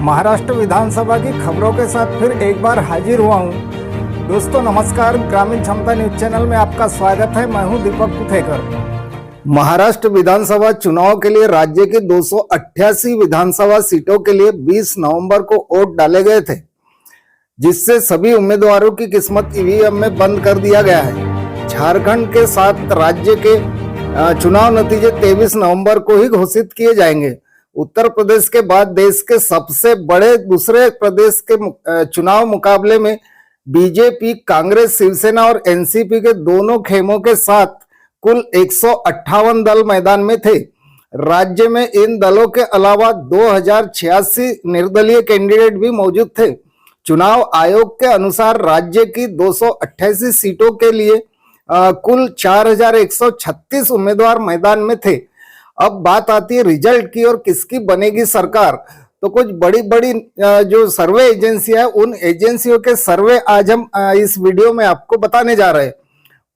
महाराष्ट्र विधानसभा की खबरों के साथ फिर एक बार हाजिर हुआ हूं। दोस्तों नमस्कार, ग्रामीण क्षमता न्यूज चैनल में आपका स्वागत है। मैं हूं दीपक कुथेकर। महाराष्ट्र विधानसभा चुनाव के लिए राज्य की 288 विधानसभा सीटों के लिए 20 नवंबर को वोट डाले गए थे, जिससे सभी उम्मीदवारों की किस्मत ईवीएम में बंद कर दिया गया है। झारखंड के साथ राज्य के चुनाव नतीजे 23 नवंबर को ही घोषित किए जाएंगे। उत्तर प्रदेश के बाद देश के सबसे बड़े दूसरे प्रदेश के चुनाव मुकाबले में बीजेपी, कांग्रेस, शिवसेना और एनसीपी के दोनों खेमों के साथ कुल 158 दल मैदान में थे। राज्य में इन दलों के अलावा 2086 निर्दलीय कैंडिडेट भी मौजूद थे। चुनाव आयोग के अनुसार राज्य की 288 सीटों के लिए कुल 4136 उम्मीदवार मैदान में थे। अब बात आती है रिजल्ट की और किसकी बनेगी सरकार। तो कुछ बड़ी बड़ी जो सर्वे एजेंसियां हैं, उन एजेंसियों के सर्वे आज हम इस वीडियो में आपको बताने जा रहे हैं।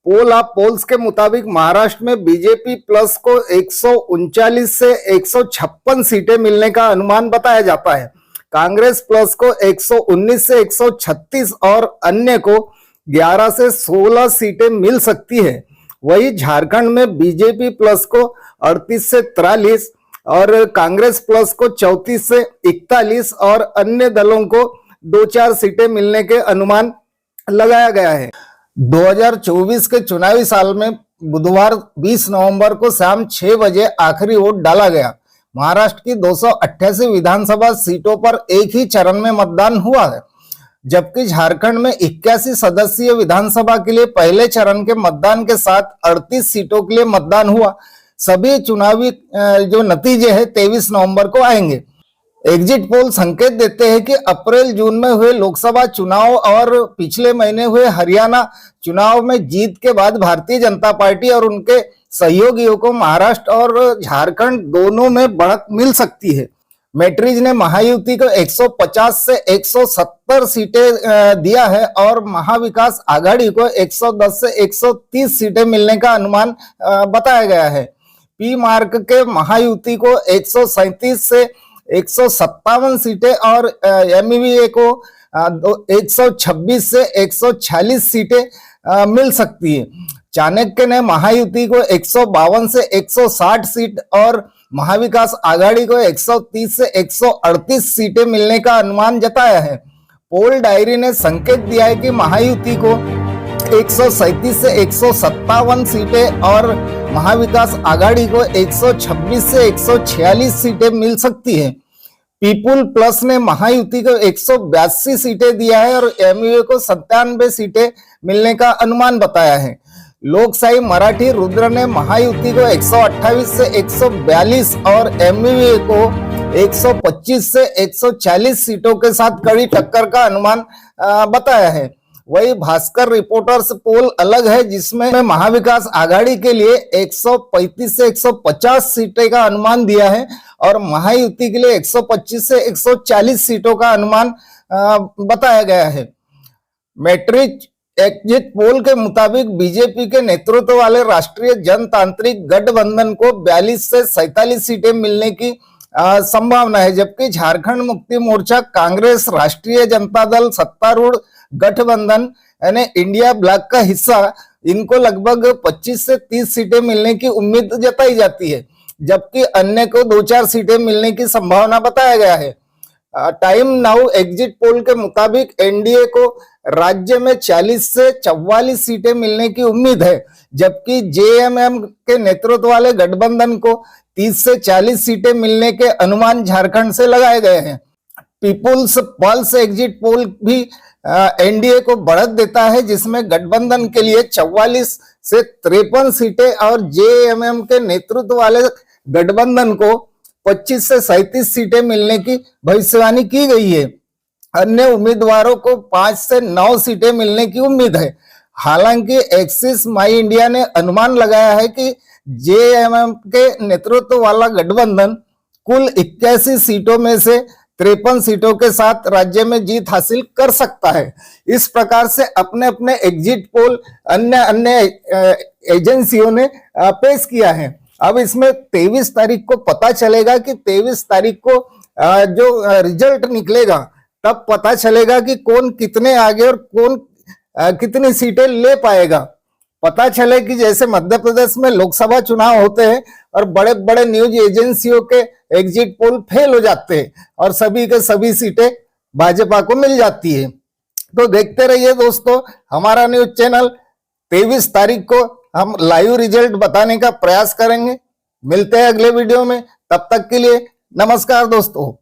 पोल ऑफ पोल्स के मुताबिक महाराष्ट्र में बीजेपी प्लस को 139 से 156 सीटें मिलने का अनुमान बताया जाता है। कांग्रेस प्लस को 119 से 136 और अन्य को 11 से 16 सीटें मिल सकती है। वही झारखंड में बीजेपी प्लस को 38 से 43 और कांग्रेस प्लस को 34 से 41 और अन्य दलों को 2-4 सीटें मिलने के अनुमान लगाया गया है। 2024 के चुनावी साल में बुधवार 20 नवंबर को शाम 6 बजे आखिरी वोट डाला गया। महाराष्ट्र की 288 विधानसभा सीटों पर एक ही चरण में मतदान हुआ है, जबकि झारखंड में 81 सदस्यीय विधानसभा के लिए पहले चरण के मतदान के साथ 38 सीटों के लिए मतदान हुआ। सभी चुनावी जो नतीजे हैं 23 नवंबर को आएंगे। एग्जिट पोल संकेत देते हैं कि अप्रैल जून में हुए लोकसभा चुनाव और पिछले महीने हुए हरियाणा चुनाव में जीत के बाद भारतीय जनता पार्टी और उनके सहयोगियों को महाराष्ट्र और झारखंड दोनों में बढ़त मिल सकती है। मैट्रिज ने महायुति को 150 से 170 सीटें दिया है और महाविकास आघाड़ी को 110 से 130 सीटें मिलने का अनुमान बताया गया है। पी मार्क के महायुति को 137 से 157 सीटें और एमवीए को 126 से 146 सीटें मिल सकती है। चाणक्य ने महायुति को 152 से 160 सीट और महाविकास आघाड़ी को 130 से 138 सीटें मिलने का अनुमान जताया है। पोल डायरी ने संकेत दिया है कि महायुति को 137 से 157 सीटें और महाविकास आघाड़ी को 126 से 146 सीटें मिल सकती हैं। पीपुल प्लस ने महायुति को 182 सीटें दिया है और एमयूए को 97 सीटें मिलने का अनुमान बताया है। लोकशाही मराठी रुद्र ने महायुति को 128 से 142 और एमवीए को 125 से 140 सीटों के साथ कड़ी टक्कर का अनुमान बताया है। वही भास्कर रिपोर्टर्स पोल अलग है, जिसमें महाविकास आघाड़ी के लिए 135 से 150 सीटें का अनुमान दिया है और महायुति के लिए 125 से 140 सीटों का अनुमान बताया गया है। मैट्रिक एग्जिट पोल के मुताबिक बीजेपी के नेतृत्व वाले राष्ट्रीय जनतांत्रिक गठबंधन को 42 से 47 सीटें मिलने की संभावना है, जबकि झारखंड मुक्ति मोर्चा, कांग्रेस, राष्ट्रीय जनता दल, सत्तारूढ़ गठबंधन यानी इंडिया ब्लॉक का हिस्सा, इनको लगभग 25 से 30 सीटें मिलने की उम्मीद जताई जाती है, जबकि अन्य को 2-4 सीटें मिलने की संभावना बताया गया है। टाइम नाउ एग्जिट पोल के मुताबिक एनडीए को राज्य में 40 से 44 सीटें मिलने की उम्मीद है, जबकि जेएमएम के नेतृत्व वाले गठबंधन को 30 से 40 सीटें मिलने के अनुमान झारखंड से लगाए गए हैं। पीपुल्स पल्स एग्जिट पोल भी एनडीए को बढ़त देता है, जिसमें गठबंधन के लिए 44 से 53 सीटें और जेएमएम के नेतृत्व वाले गठबंधन को 25 से 37 सीटें मिलने की भविष्यवाणी की गई है। अन्य उम्मीदवारों को 5 से 9 सीटें मिलने की उम्मीद है। हालांकि एक्सिस माई इंडिया ने अनुमान लगाया है कि जेएमएम के नेतृत्व वाला गठबंधन कुल 81 सीटों में से 53 सीटों के साथ राज्य में जीत हासिल कर सकता है। इस प्रकार से अपने अपने एग्जिट पोल अन्य एजेंसियों ने पेश किया है। अब इसमें 23 तारीख को पता चलेगा कि 23 तारीख को जो रिजल्ट निकलेगा तब पता चलेगा कि कौन कितने आगे और कौन कितनी सीटें ले पाएगा। पता चले कि जैसे मध्य प्रदेश में लोकसभा चुनाव होते हैं और बड़े बड़े न्यूज एजेंसियों के एग्जिट पोल फेल हो जाते हैं और सभी के सभी सीटें भाजपा को मिल जाती है। तो देखते रहिए दोस्तों हमारा न्यूज चैनल। 23 तारीख को हम लाइव रिजल्ट बताने का प्रयास करेंगे। मिलते हैं अगले वीडियो में, तब तक के लिए नमस्कार दोस्तों।